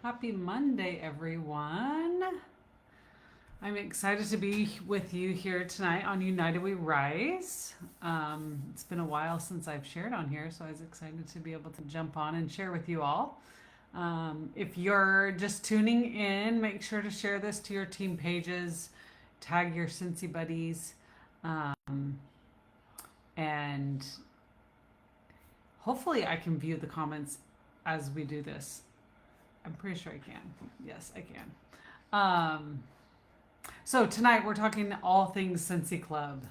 Happy Monday, everyone. I'm excited to be with you here tonight on United We Rise. It's been a while since I've shared on here, so I was excited to be able to jump on and share with you all. If you're just tuning in, make sure to share this to your team pages, tag your Scentsy buddies, and hopefully I can view the comments as we do this. I'm pretty sure I can. Yes, I can. So tonight we're talking all things Scentsy Club.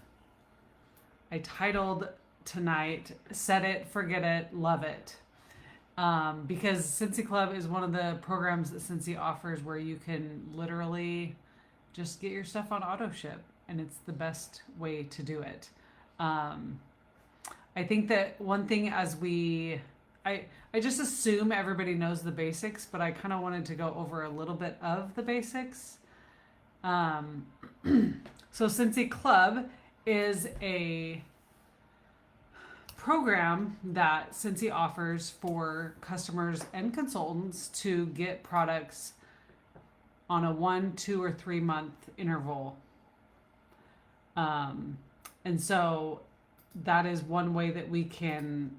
I titled tonight, Set It, Forget It, Love It. Because Scentsy Club is one of the programs that Scentsy offers where you can literally just get your stuff on auto ship, and it's the best way to do it. I think that one thing I just assume everybody knows the basics, but I kind of wanted to go over a little bit of the basics. So Scentsy Club is a program that Scentsy offers for customers and consultants to get products on a 1, 2, or 3 month interval. And so that is one way that we can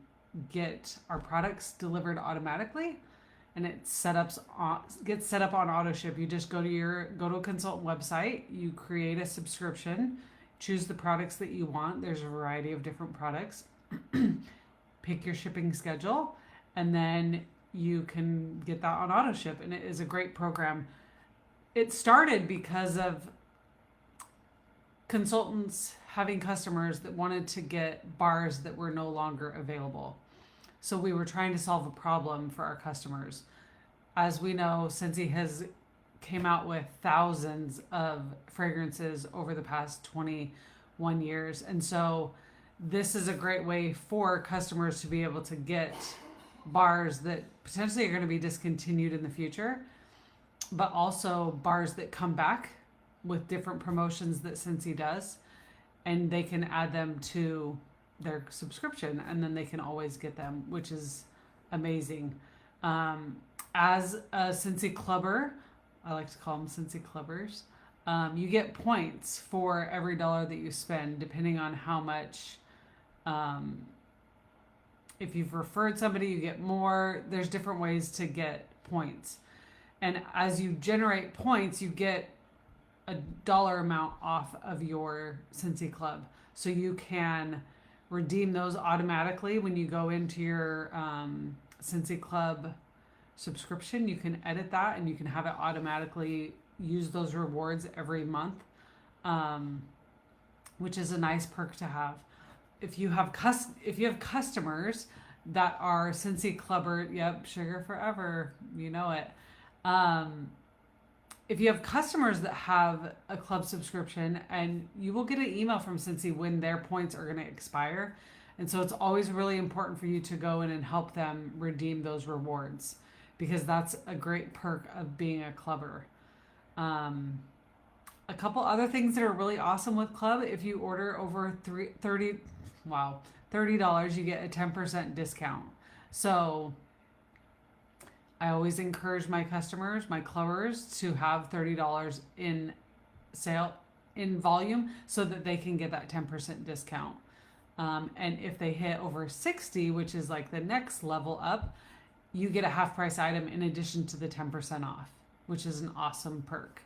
get our products delivered automatically, and it gets set up on auto ship. You just go to a consultant website, you create a subscription, choose the products that you want. There's a variety of different products. Pick your shipping schedule, and then you can get that on auto ship, and it is a great program. It started because of consultants having customers that wanted to get bars that were no longer available. So we were trying to solve a problem for our customers. As we know, Scentsy has came out with thousands of fragrances over the past 21 years. And so this is a great way for customers to be able to get bars that potentially are going to be discontinued in the future, but also bars that come back with different promotions that Scentsy does, and they can add them to their subscription, and then they can always get them, which is amazing. As a Scentsy Clubber, I like to call them Scentsy Clubbers, you get points for every dollar that you spend, depending on how much. If you've referred somebody, you get more. There's different ways to get points. And as you generate points, you get a dollar amount off of your Scentsy Club. So you can redeem those automatically when you go into your Scentsy Club subscription. You can edit that, and you can have it automatically use those rewards every month, which is a nice perk to have. If you have customers that are Scentsy Clubber, yep, sugar forever, you know it. If you have customers that have a club subscription, and you will get an email from Scentsy when their points are going to expire. And so it's always really important for you to go in and help them redeem those rewards, because that's a great perk of being a clubber. A couple other things that are really awesome with club: if you order over $30, you get a 10% discount. So I always encourage my customers, my clubbers, to have $30 in sale in volume so that they can get that 10% discount. And if they hit over 60, which is like the next level up, you get a half price item in addition to the 10% off, which is an awesome perk.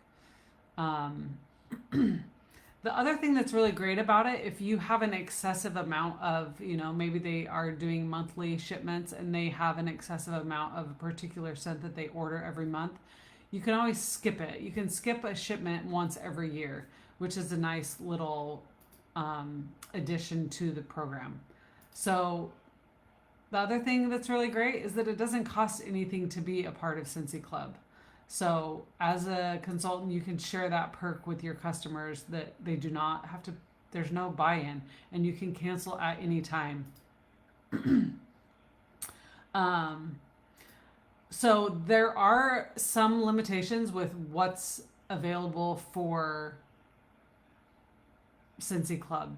The other thing that's really great about it, if you have an excessive amount of, maybe they are doing monthly shipments and they have an excessive amount of a particular scent that they order every month, you can always skip it. You can skip a shipment once every year, which is a nice little addition to the program. So the other thing that's really great is that it doesn't cost anything to be a part of Scentsy Club. So as a consultant, you can share that perk with your customers, that they do not have to, there's no buy-in, and you can cancel at any time. So there are some limitations with what's available for Scentsy Club.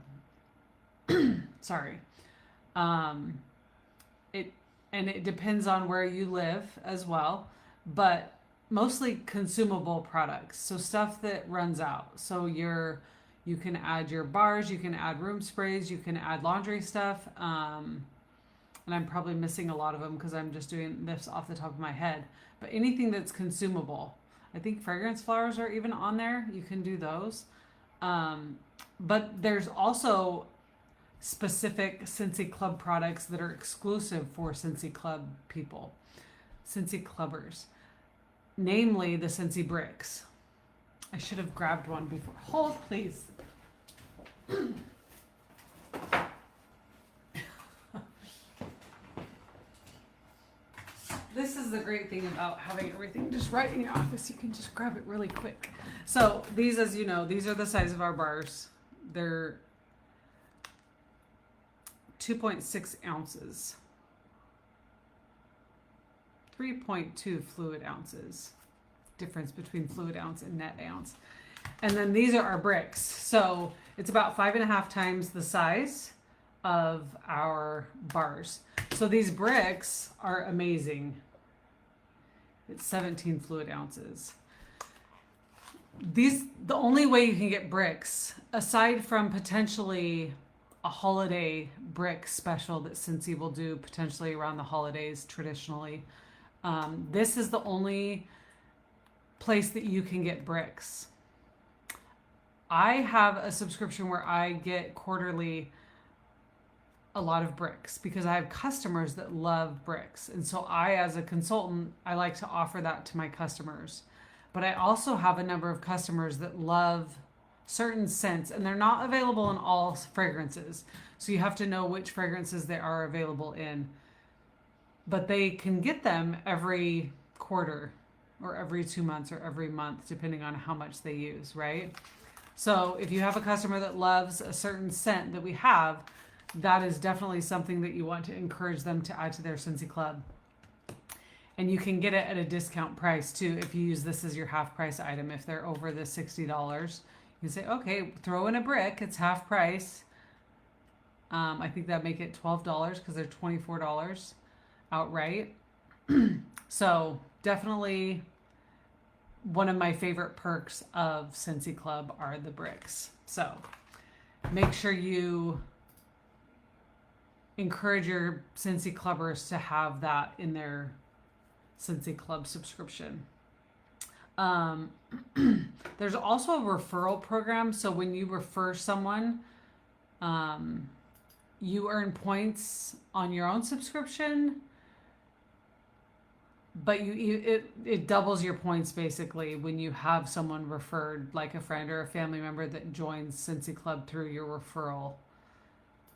Sorry. It depends on where you live as well, but mostly consumable products. So stuff that runs out. So you can add your bars, you can add room sprays, you can add laundry stuff. And I'm probably missing a lot of them because I'm just doing this off the top of my head. But anything that's consumable. I think fragrance flowers are even on there. You can do those. But there's also specific Scentsy Club products that are exclusive for Scentsy Club people, Scentsy Clubbers, namely the Scentsy bricks. I should have grabbed one before. Hold, please. This is the great thing about having everything just right in your office. You can just grab it really quick. So these, as you know, these are the size of our bars. They're 2.6 ounces. 3.2 fluid ounces. Difference between fluid ounce and net ounce. And then these are our bricks. So it's about 5.5 times the size of our bars. So these bricks are amazing. It's 17 fluid ounces. The only way you can get bricks, aside from potentially a holiday brick special that Scentsy will do potentially around the holidays traditionally, this is the only place that you can get bricks. I have a subscription where I get quarterly a lot of bricks because I have customers that love bricks. And so I, as a consultant, I like to offer that to my customers. But I also have a number of customers that love certain scents, and they're not available in all fragrances. So you have to know which fragrances they are available in. But they can get them every quarter or every 2 months or every month, depending on how much they use, right? So if you have a customer that loves a certain scent that we have, that is definitely something that you want to encourage them to add to their Scentsy Club. And you can get it at a discount price too if you use this as your half price item. If they're over the $60, you say, okay, throw in a brick, it's half price. I think that'd make it $12 because they're $24 outright. So definitely one of my favorite perks of Scentsy Club are the bricks. So make sure you encourage your Scentsy Clubbers to have that in their Scentsy Club subscription. There's also a referral program. So when you refer someone, you earn points on your own subscription, but it doubles your points basically when you have someone referred, like a friend or a family member that joins Scentsy Club through your referral.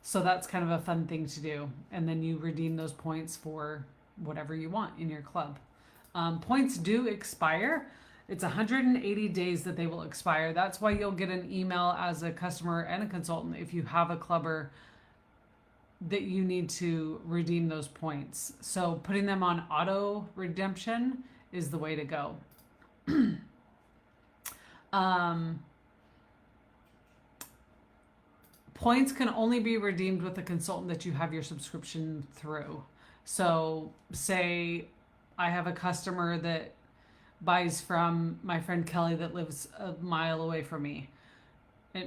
So that's kind of a fun thing to do. And then you redeem those points for whatever you want in your club. Points do expire. It's 180 days that they will expire. That's why you'll get an email as a customer and a consultant if you have a clubber that you need to redeem those points. So putting them on auto redemption is the way to go. Points can only be redeemed with a consultant that you have your subscription through. So say I have a customer that buys from my friend Kelly that lives a mile away from me.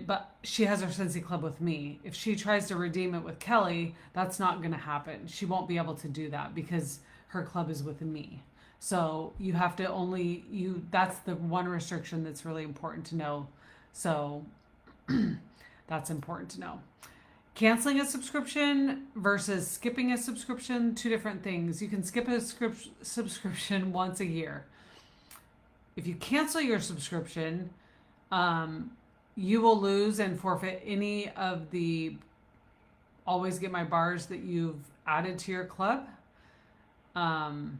But she has her Scentsy Club with me. If she tries to redeem it with Kelly, that's not going to happen. She won't be able to do that because her club is with me. So you have to that's the one restriction that's really important to know. So that's important to know. Canceling a subscription versus skipping a subscription, two different things. You can skip a subscription once a year. If you cancel your subscription, you will lose and forfeit any of the Always Get My Bars that you've added to your club. And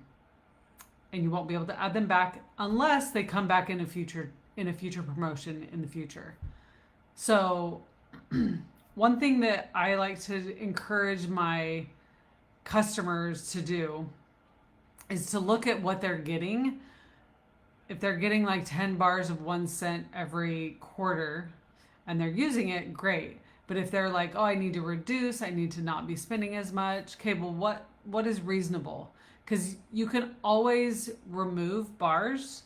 you won't be able to add them back unless they come back in a future promotion in the future. So one thing that I like to encourage my customers to do is to look at what they're getting. If they're getting like 10 bars of 1 cent every quarter and they're using it, great. But if they're like, oh, I need to reduce, I need to not be spending as much. Okay, well, what is reasonable? because you can always remove bars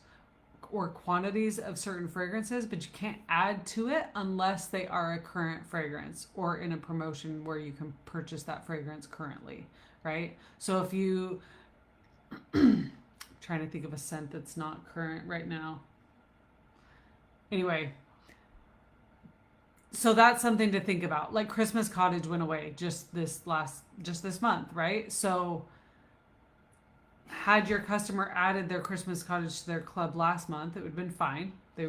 or quantities of certain fragrances, but you can't add to it unless they are a current fragrance or in a promotion where you can purchase that fragrance currently, right? So if you trying to think of a scent that's not current right now. Anyway, so that's something to think about. Like Christmas Cottage went away just this month, right? So had your customer added their Christmas Cottage to their club last month, it would have been fine. They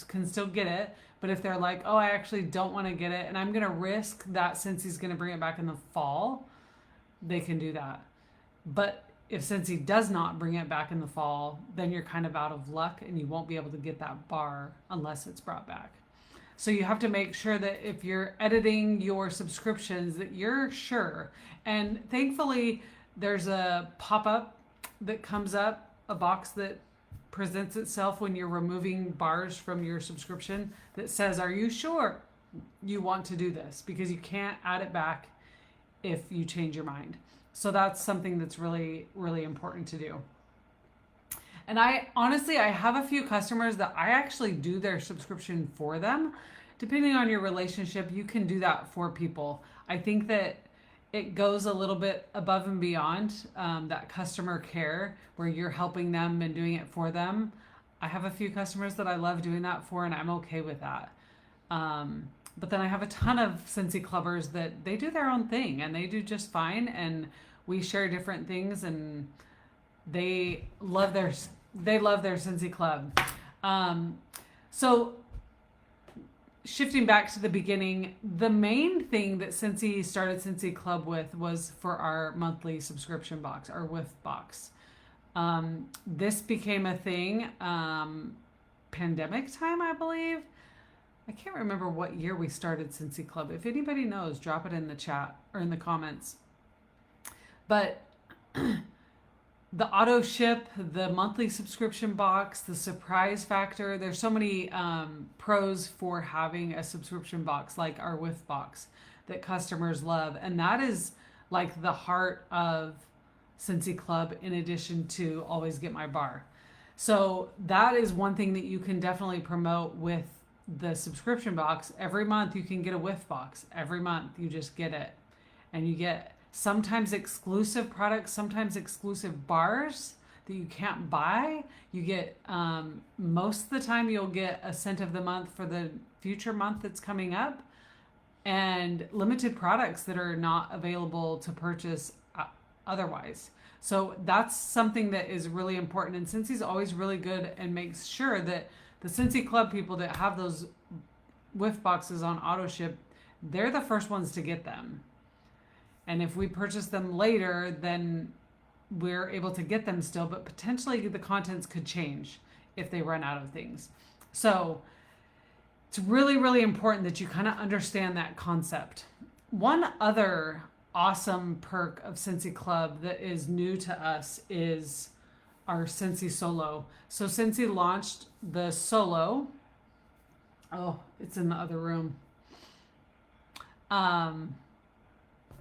can still get it. But if they're like, oh, I actually don't want to get it, and I'm going to risk that since he's going to bring it back in the fall, they can do that. But if Scentsy does not bring it back in the fall, then you're kind of out of luck and you won't be able to get that bar unless it's brought back. So you have to make sure that if you're editing your subscriptions that you're sure. And thankfully, there's a pop-up that comes up, a box that presents itself when you're removing bars from your subscription that says, are you sure you want to do this? Because you can't add it back if you change your mind. So that's something that's really, really important to do. And I have a few customers that I actually do their subscription for them. Depending on your relationship, you can do that for people. I think that it goes a little bit above and beyond that customer care where you're helping them and doing it for them. I have a few customers that I love doing that for, and I'm okay with that. But then I have a ton of Scentsy clubbers that they do their own thing and they do just fine. And we share different things, and they love their Scentsy club. So shifting back to the beginning, the main thing that Scentsy started Scentsy Club with was for our monthly subscription box, our whiff box. This became a thing pandemic time, I believe. I can't remember what year we started Scentsy Club. If anybody knows, drop it in the chat or in the comments. But the auto ship, the monthly subscription box, the surprise factor, there's so many pros for having a subscription box like our whiff box that customers love. And that is like the heart of Scentsy Club in addition to Always Get My Bar. So that is one thing that you can definitely promote with the subscription box. Every month you can get a whiff box. Every month you just get it. And you get sometimes exclusive products, sometimes exclusive bars that you can't buy. You get, most of the time you'll get a scent of the month for the future month that's coming up, and limited products that are not available to purchase otherwise. So that's something that is really important. And Scentsy's always really good and makes sure that the Scentsy Club people that have those whiff boxes on auto ship, they're the first ones to get them. And if we purchase them later, then we're able to get them still, but potentially the contents could change if they run out of things. So it's really, really important that you kind of understand that concept. One other awesome perk of Scentsy Club that is new to us is our Scentsy Solo. So Scentsy launched the Solo. Oh, it's in the other room.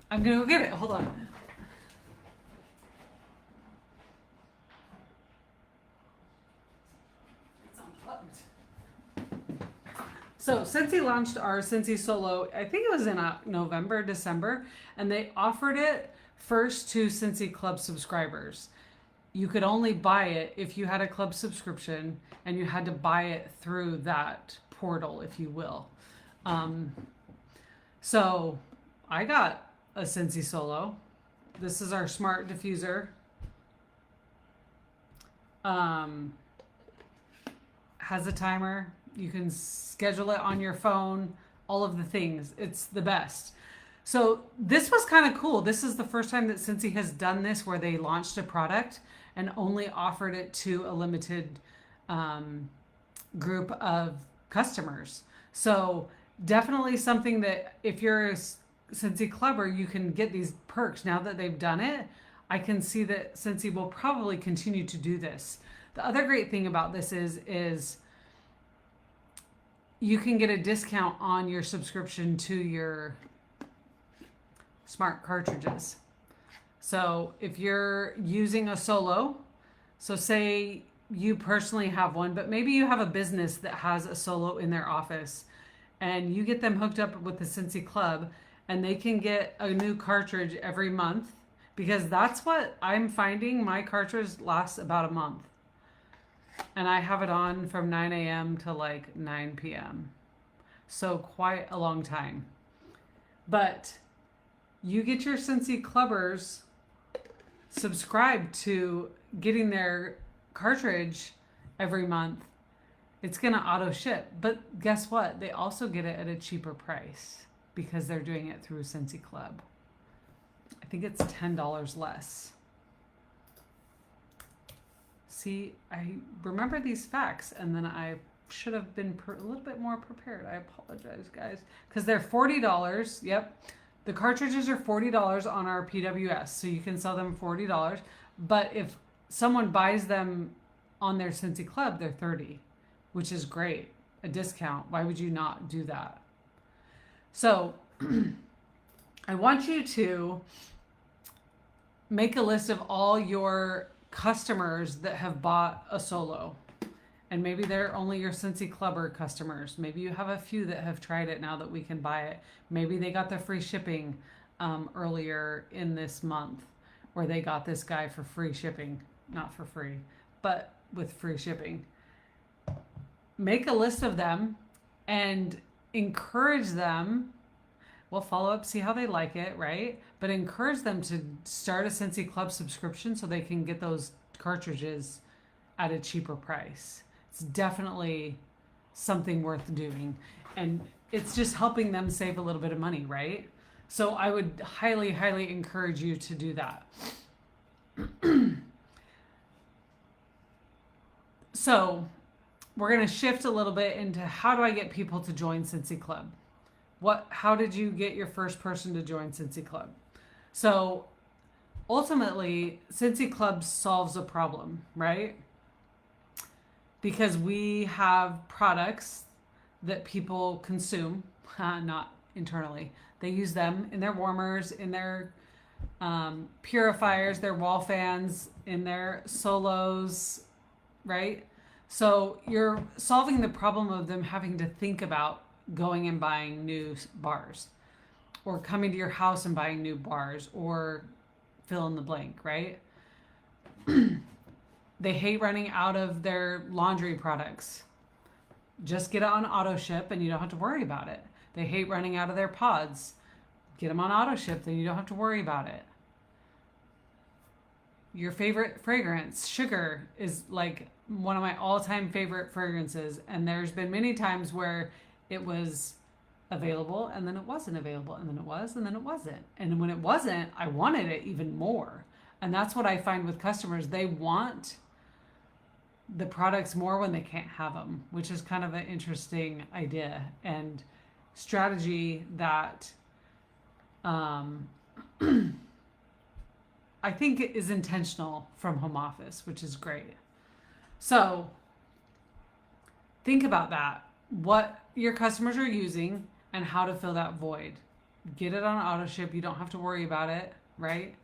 I'm gonna go get it. Hold on. It's unplugged. So Scentsy launched our Scentsy Solo, I think it was in November, December, and they offered it first to Scentsy Club subscribers. You could only buy it if you had a club subscription, and you had to buy it through that portal, if you will. So I got a Scentsy Solo. This is our smart diffuser. Has a timer. You can schedule it on your phone, all of the things. It's the best. So this was kind of cool. This is the first time that Scentsy has done this where they launched a product and only offered it to a limited group of customers. So definitely something that if you're a Scentsy Clubber, you can get these perks. Now that they've done it, I can see that Scentsy will probably continue to do this. The other great thing about this is you can get a discount on your subscription to your smart cartridges. So if you're using a solo, so say you personally have one, but maybe you have a business that has a solo in their office and you get them hooked up with the Scentsy Club and they can get a new cartridge every month, because that's what I'm finding. My cartridge lasts about a month. And I have it on from 9 a.m. to like 9 p.m. So quite a long time. But you get your Scentsy Clubbers subscribe to getting their cartridge every month. It's going to auto ship. But guess what? They also get it at a cheaper price because they're doing it through Scentsy Club. I think it's $10 less. See, I remember these facts, and then I should have been a little bit more prepared. I apologize, guys. Because they're $40. Yep. The cartridges are $40 on our PWS, so you can sell them $40. But if someone buys them on their Scentsy Club, they're $30, which is great. A discount. Why would you not do that? So I want you to make a list of all your customers that have bought a solo. And maybe they're only your Scentsy Clubber customers. Maybe you have a few that have tried it now that we can buy it. Maybe they got the free shipping earlier in this month, where they got this guy for free shipping. Not for free, but with free shipping. Make a list of them and encourage them. We'll follow up, see how they like it, right? But encourage them to start a Scentsy Club subscription so they can get those cartridges at a cheaper price. It's definitely something worth doing. And it's just helping them save a little bit of money, right? So I would highly, highly encourage you to do that. So we're going to shift a little bit into how do I get people to join Scentsy Club? How did you get your first person to join Scentsy Club? So ultimately, Scentsy Club solves a problem, right? Because we have products that people consume, not internally. They use them in their warmers, in their purifiers, their wall fans, in their solos, right? So you're solving the problem of them having to think about going and buying new bars, or coming to your house and buying new bars, or fill in the blank, right? They hate running out of their laundry products. Just get it on auto ship and you don't have to worry about it. They hate running out of their pods. Get them on auto ship, then you don't have to worry about it. Your favorite fragrance, sugar, is like one of my all-time favorite fragrances. And there's been many times where it was available and then it wasn't available, and then it was and then it wasn't. And when it wasn't, I wanted it even more. And that's what I find with customers. They want the products more when they can't have them, which is kind of an interesting idea and strategy that I think is intentional from home office, which is great. So think about that. What your customers are using and how to fill that void. Get it on auto ship. You don't have to worry about it, right?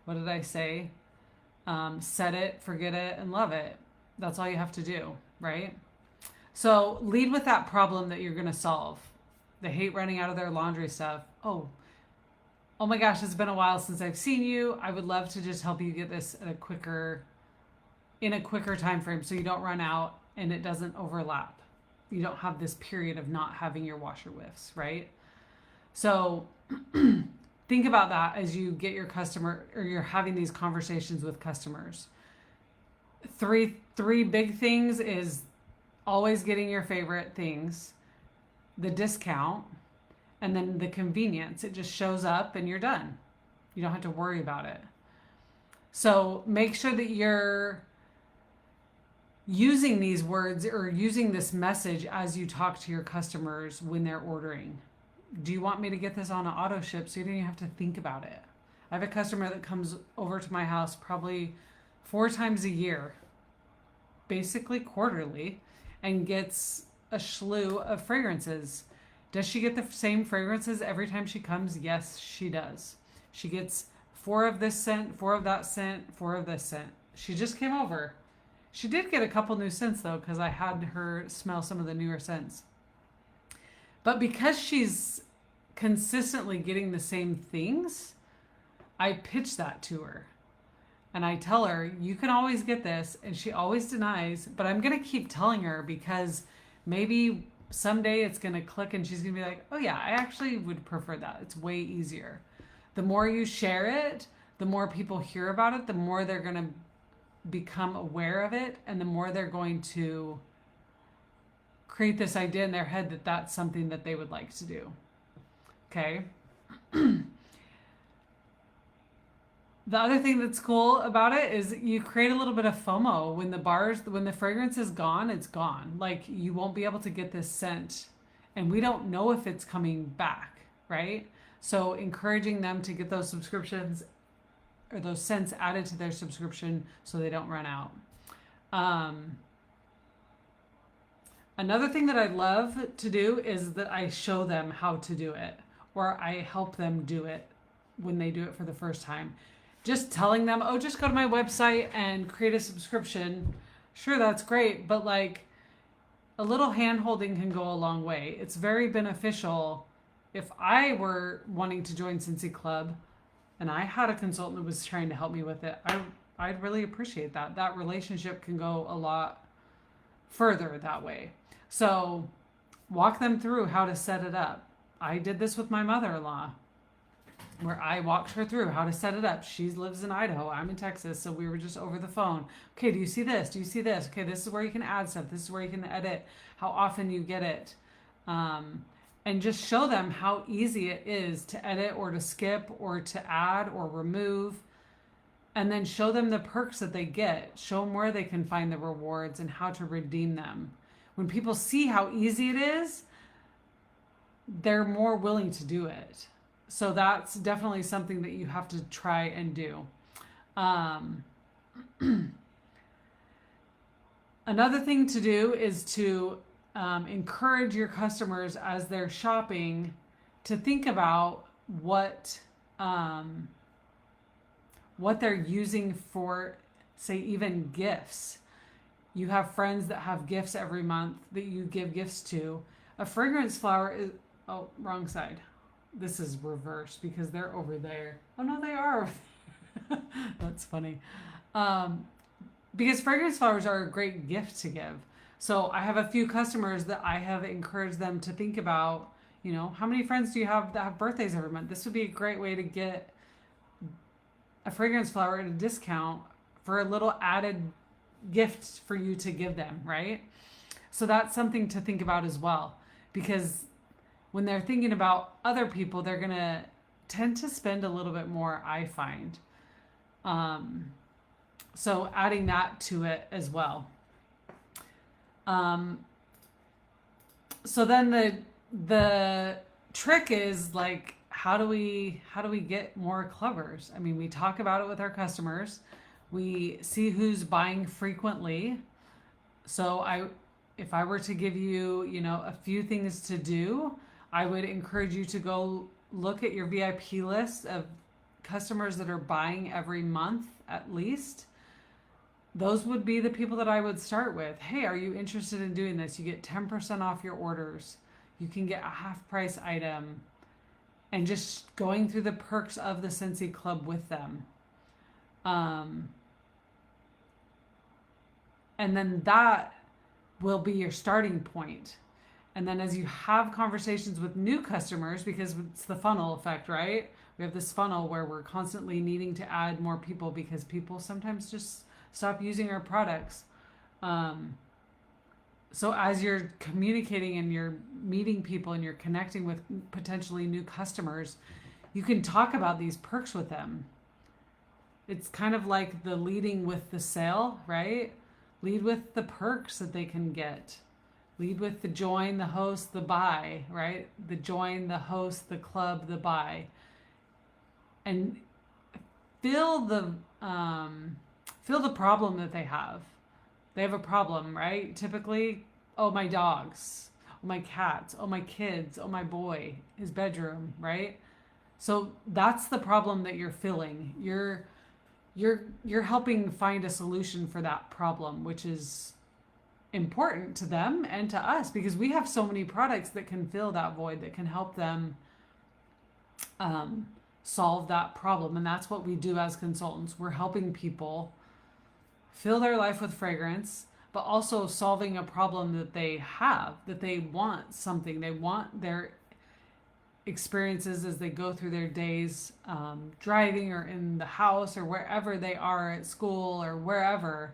What did I say? Set it, forget it, and love it. That's all you have to do, right? So lead with that problem that you're going to solve. They hate running out of their laundry stuff. Oh my gosh, it's been a while since I've seen you. I would love to just help you get this in a quicker time frame so you don't run out and it doesn't overlap. You don't have this period of not having your washer whiffs, right? So think about that as you get your customer, or you're having these conversations with customers. Three big things is always getting your favorite things, the discount, and then the convenience. It just shows up and you're done. You don't have to worry about it. So make sure that you're using these words or using this message as you talk to your customers when they're ordering. Do you want me to get this on an auto ship so you don't even have to think about it? I have a customer that comes over to my house probably 4 times a year, basically quarterly, and gets a slew of fragrances. Does she get the same fragrances every time she comes? Yes, she does. She gets 4 of this scent, 4 of that scent, 4 of this scent. She just came over. She did get a couple new scents though, because I had her smell some of the newer scents. But because she's consistently getting the same things, I pitch that to her. And I tell her, you can always get this. And she always denies, but I'm going to keep telling her because maybe someday it's going to click and she's going to be like, oh yeah, I actually would prefer that. It's way easier. The more you share it, the more people hear about it, the more they're going to become aware of it, and the more they're going to create this idea in their head that that's something that they would like to do. Okay. The other thing that's cool about it is you create a little bit of FOMO when the fragrance is gone, it's gone. Like you won't be able to get this scent and we don't know if it's coming back, right? So encouraging them to get those subscriptions or those scents added to their subscription so they don't run out. Another thing that I love to do is that I show them how to do it, or I help them do it when they do it for the first time. Just telling them, oh, just go to my website and create a subscription. Sure, that's great. But like a little hand holding can go a long way. It's very beneficial. If I were wanting to join Scentsy Club and I had a consultant that was trying to help me with it, I'd really appreciate that. That relationship can go a lot further that way. So walk them through how to set it up. I did this with my mother-in-law, where I walked her through how to set it up. She lives in Idaho. I'm in Texas. So we were just over the phone. Okay, do you see this? Do you see this? Okay, this is where you can add stuff. This is where you can edit, how often you get it. And just show them how easy it is to edit or to skip or to add or remove. And then show them the perks that they get. Show them where they can find the rewards and how to redeem them. When people see how easy it is, they're more willing to do it. So that's definitely something that you have to try and do. Another thing to do is to encourage your customers as they're shopping to think about what they're using for, say, even gifts. You have friends that have gifts every month that you give gifts to. A fragrance flower is, oh, wrong side. This is reversed because they're over there. Oh no, they are. That's funny. Because fragrance flowers are a great gift to give. So I have a few customers that I have encouraged them to think about, you know, how many friends do you have that have birthdays every month? This would be a great way to get a fragrance flower at a discount for a little added gift for you to give them, right? So that's something to think about as well, because when they're thinking about other people, they're going to tend to spend a little bit more, I find. So adding that to it as well. So then the trick is like, how do we get more clubbers? I mean, we talk about it with our customers. We see who's buying frequently. So if I were to give you, you know, a few things to do, I would encourage you to go look at your VIP list of customers that are buying every month at least. Those would be the people that I would start with. Hey, are you interested in doing this? You get 10% off your orders. You can get a half price item. And just going through the perks of the Scentsy Club with them. And then that will be your starting point. And then as you have conversations with new customers, because it's the funnel effect, right? We have this funnel where we're constantly needing to add more people because people sometimes just stop using our products. So as you're communicating and you're meeting people and you're connecting with potentially new customers, you can talk about these perks with them. It's kind of like the leading with the sale, right? Lead with the perks that they can get. Lead with the join, the host, the buy, right? The join, the host, the club, the buy. And feel the problem that they have. They have a problem, right? Typically, oh, my dogs, oh, my cats, oh, my kids, oh, my boy, his bedroom, right? So that's the problem that you're filling. You're helping find a solution for that problem, which is important to them and to us because we have so many products that can fill that void, that can help them solve that problem. And that's what we do as consultants. We're helping people fill their life with fragrance, but also solving a problem that they have, that they want something. They want their experiences as they go through their days, driving or in the house or wherever they are at school or wherever.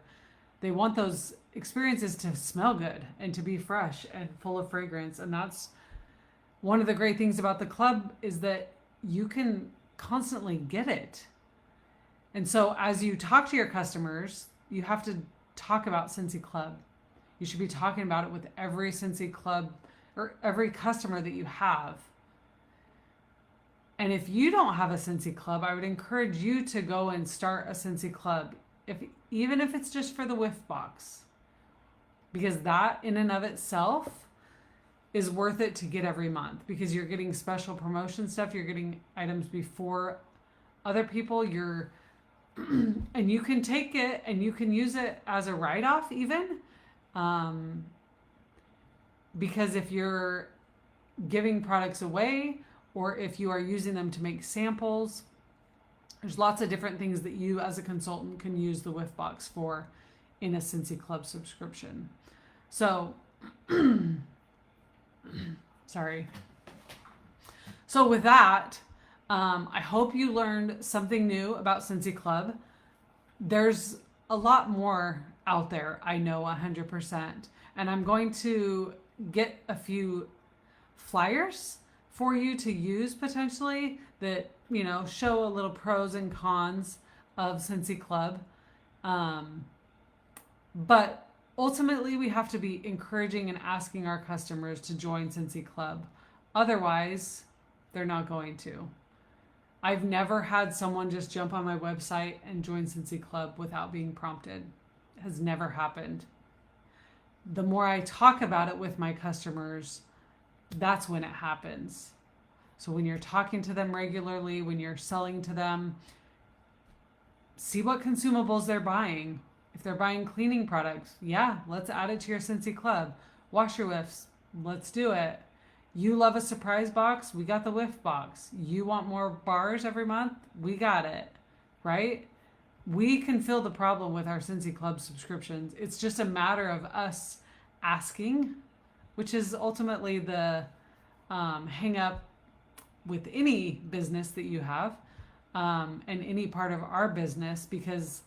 They want those experiences to smell good and to be fresh and full of fragrance. And that's one of the great things about the club, is that you can constantly get it. And so as you talk to your customers, you have to talk about Scentsy Club. You should be talking about it with every Scentsy Club or every customer that you have. And if you don't have a Scentsy Club, I would encourage you to go and start a Scentsy Club, even if it's just for the whiff box, because that in and of itself is worth it to get every month, because you're getting special promotion stuff. You're getting items before other people. And you can take it and you can use it as a write-off even. Because if you're giving products away, or if you are using them to make samples, there's lots of different things that you as a consultant can use the whiff box for in a Scentsy Club subscription. So, sorry. So with that, I hope you learned something new about Scentsy Club. There's a lot more out there, I know 100%. And I'm going to get a few flyers for you to use potentially that, show a little pros and cons of Scentsy Club. But ultimately, we have to be encouraging and asking our customers to join Scentsy Club. Otherwise, they're not going to. I've never had someone just jump on my website and join Scentsy Club without being prompted. It has never happened. The more I talk about it with my customers, that's when it happens. So when you're talking to them regularly, when you're selling to them, see what consumables they're buying. If they're buying cleaning products, yeah, let's add it to your Scentsy Club. Washer whiffs, let's do it. You love a surprise box, we got the whiff box. You want more bars every month, we got it, right? We can fill the problem with our Scentsy Club subscriptions. It's just a matter of us asking, which is ultimately the hang up with any business that you have, and any part of our business, because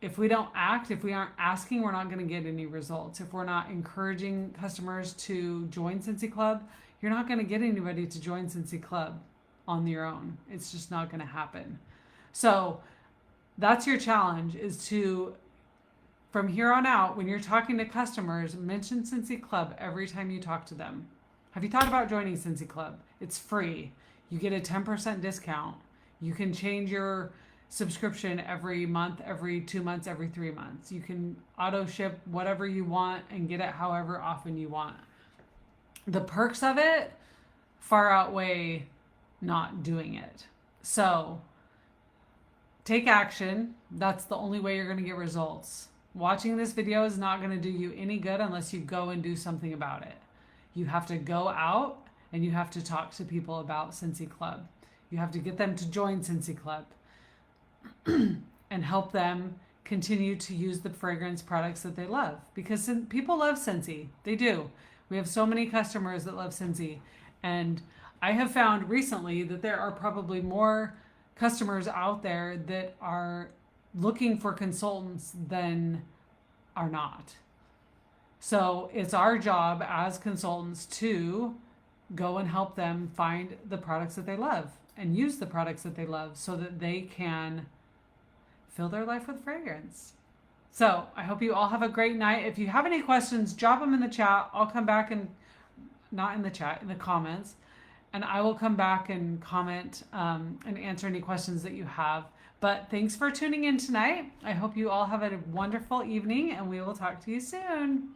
if we don't act, if we aren't asking, we're not going to get any results. If we're not encouraging customers to join Scentsy Club, you're not going to get anybody to join Scentsy Club on your own. It's just not going to happen. So that's your challenge, is to, from here on out, when you're talking to customers, mention Scentsy Club every time you talk to them. Have you thought about joining Scentsy Club? It's free. You get a 10% discount. You can change your subscription every month, every 2 months, every 3 months. You can auto ship whatever you want and get it however often you want. The perks of it far outweigh not doing it. So take action. That's the only way you're going to get results. Watching this video is not going to do you any good unless you go and do something about it. You have to go out and you have to talk to people about Scentsy Club. You have to get them to join Scentsy Club and help them continue to use the fragrance products that they love, because people love Scentsy. They do. We have so many customers that love Scentsy, and I have found recently that there are probably more customers out there that are looking for consultants than are not. So it's our job as consultants to go and help them find the products that they love and use the products that they love so that they can fill their life with fragrance. So I hope you all have a great night. If you have any questions, drop them in the chat. I'll come back and, not in the chat, in the comments, and I will come back and comment and answer any questions that you have. But thanks for tuning in tonight. I hope you all have a wonderful evening, and we will talk to you soon.